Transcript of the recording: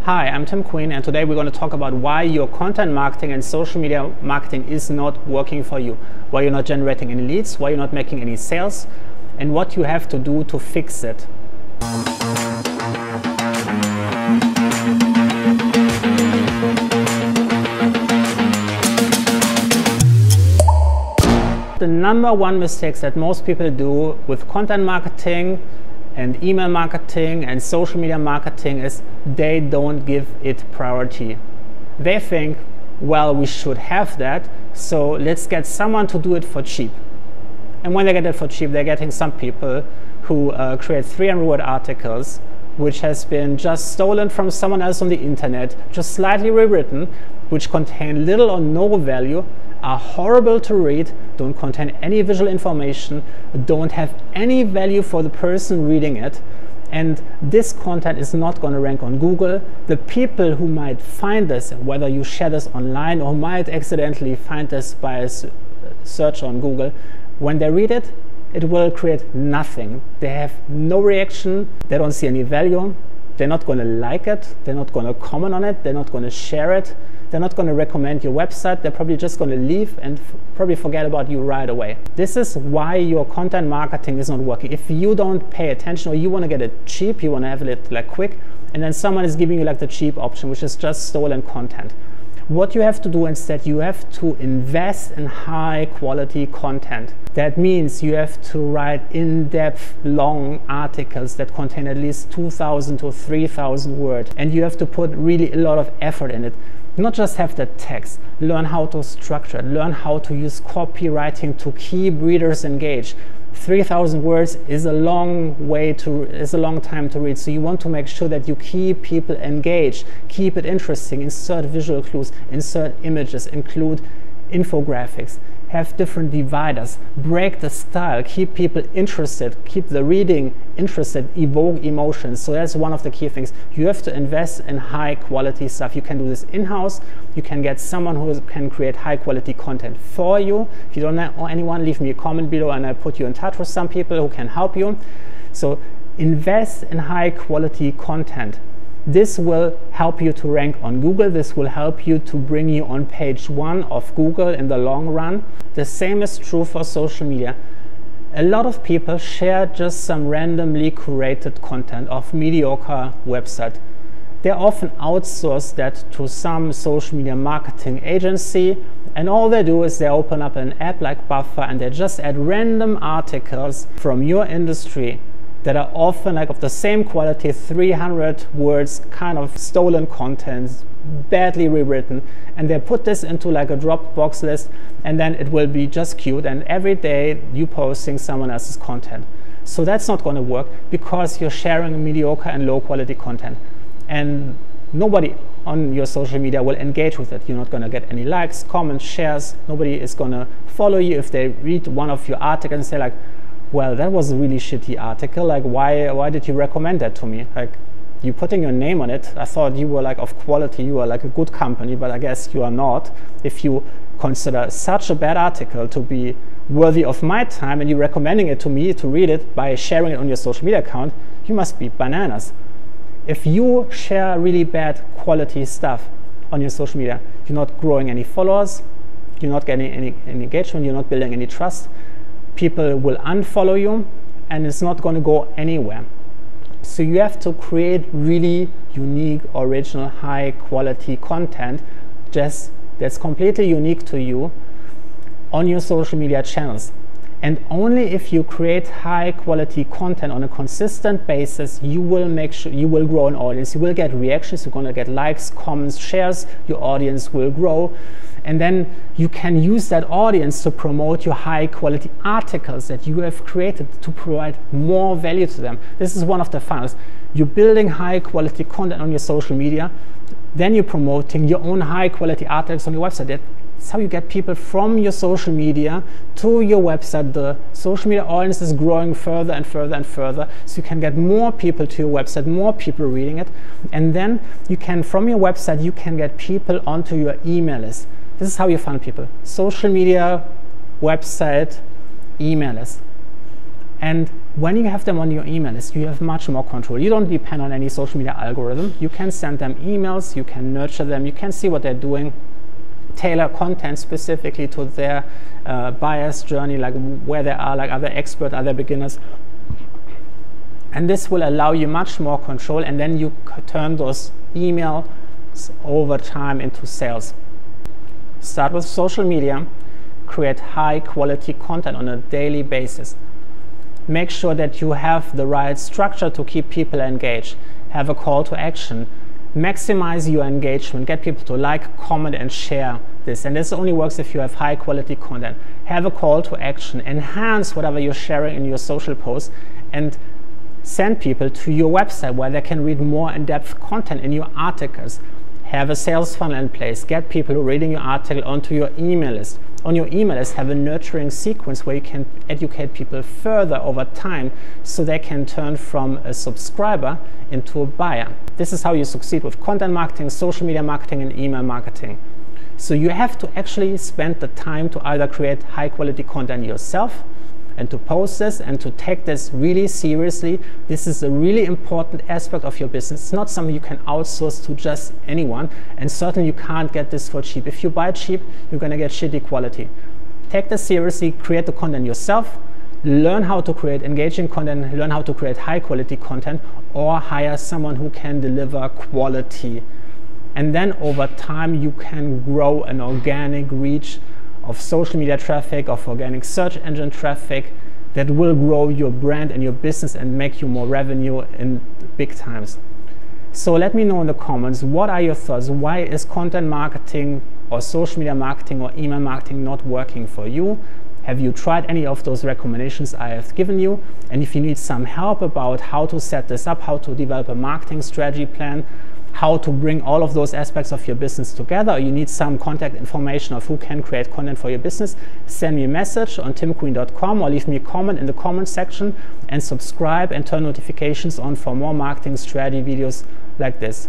Hi, I'm Tim Queen, and today we're going to talk about why your content marketing and social media marketing is not working for you, why you're not generating any leads, why you're not making any sales, and what you have to do to fix it. The number one mistakes that most people do with content marketing and email marketing and social media marketing is they don't give it priority. They think, well, we should have that, so let's get someone to do it for cheap. And when they get it for cheap, they're getting some people who create 300-word articles which has been just stolen from someone else on the internet, just slightly rewritten, which contain little or no value, are horrible to read, don't contain any visual information, don't have any value for the person reading it, and this content is not going to rank on Google. The people who might find this, whether you share this online or might accidentally find this by a search on Google, when they read it, it will create nothing. They have no reaction, they don't see any value, they're not going to like it, they're not going to comment on it, they're not going to share it, they're not going to recommend your website, they're probably just going to leave and probably forget about you right away. This is why your content marketing is not working. If you don't pay attention, or you want to get it cheap, you want to have it like quick, and then someone is giving you like the cheap option, which is just stolen content. What you have to do instead, you have to invest in high quality content. That means you have to write in-depth long articles that contain at least 2,000 to 3,000 words, and you have to put really a lot of effort in it. Not just have the text, learn how to structure it, learn how to use copywriting to keep readers engaged. 3,000 words is a long time to read, so you want to make sure that you keep people engaged, keep it interesting, insert visual clues, insert images, include infographics, have different dividers, break the style, keep people interested, keep the reading interested, evoke emotions. So that's one of the key things. You have to invest in high quality stuff. You can do this in-house. You can get someone who can create high quality content for you. If you don't know anyone, leave me a comment below and I'll put you in touch with some people who can help you. So invest in high quality content. This will help you to rank on Google. This will help you to bring you on page 1 of Google in the long run. The same is true for social media. A lot of people share just some randomly curated content of mediocre website. They often outsource that to some social media marketing agency, and all they do is they open up an app like Buffer and they just add random articles from your industry that are often like of the same quality, 300 words, kind of stolen content, badly rewritten, and they put this into like a Dropbox list, and then it will be just queued, and every day you posting someone else's content. So that's not going to work because you're sharing mediocre and low quality content, and nobody on your social media will engage with it. You're not going to get any likes, comments, shares. Nobody is going to follow you if they read one of your articles and say like, well, that was a really shitty article, like why did you recommend that to me? Like, you putting your name on it, I thought you were like of quality, you were like a good company, but I guess you are not. If you consider such a bad article to be worthy of my time and you're recommending it to me to read it by sharing it on your social media account, you must be bananas. If you share really bad quality stuff on your social media, you're not growing any followers, you're not getting any engagement, you're not building any trust, people will unfollow you, and it's not going to go anywhere. So you have to create really unique, original, high quality content just that's completely unique to you on your social media channels. And only if you create high quality content on a consistent basis, you will make sure you will grow an audience. You will get reactions, you're going to get likes, comments, shares, your audience will grow. And then you can use that audience to promote your high quality articles that you have created to provide more value to them. This is one of the funnels. You're building high quality content on your social media, then you're promoting your own high quality articles on your website. That's how you get people from your social media to your website. The social media audience is growing further and further and further, so you can get more people to your website, more people reading it, and then you can, from your website, you can get people onto your email list. This is how you find people: social media, website, email list. And when you have them on your email list, you have much more control. You don't depend on any social media algorithm. You can send them emails, you can nurture them, you can see what they're doing, tailor content specifically to their buyer's journey, like where they are, like are they expert, are they beginners. And this will allow you much more control, and then you turn those emails over time into sales. Start with social media, create high quality content on a daily basis. Make sure that you have the right structure to keep people engaged. Have a call to action. Maximize your engagement. Get people to like, comment, and share this. And this only works if you have high quality content. Have a call to action. Enhance whatever you're sharing in your social posts, and send people to your website where they can read more in-depth content in your articles. Have a sales funnel in place. Get people reading your article onto your email list. On your email list, have a nurturing sequence where you can educate people further over time so they can turn from a subscriber into a buyer. This is how you succeed with content marketing, social media marketing, and email marketing. So you have to actually spend the time to either create high quality content yourself and to post this and to take this really seriously. This is a really important aspect of your business. It's not something you can outsource to just anyone, and certainly you can't get this for cheap. If you buy cheap, you're going to get shitty quality. Take this seriously, create the content yourself, learn how to create engaging content, learn how to create high quality content, or hire someone who can deliver quality. And then over time you can grow an organic reach of social media traffic, of organic search engine traffic that will grow your brand and your business and make you more revenue in big times. So let me know in the comments, what are your thoughts? Why is content marketing or social media marketing or email marketing not working for you? Have you tried any of those recommendations I have given you? And if you need some help about how to set this up, how to develop a marketing strategy plan, how to bring all of those aspects of your business together, or you need some contact information of who can create content for your business, send me a message on timqueen.com or leave me a comment in the comment section, and subscribe and turn notifications on for more marketing strategy videos like this.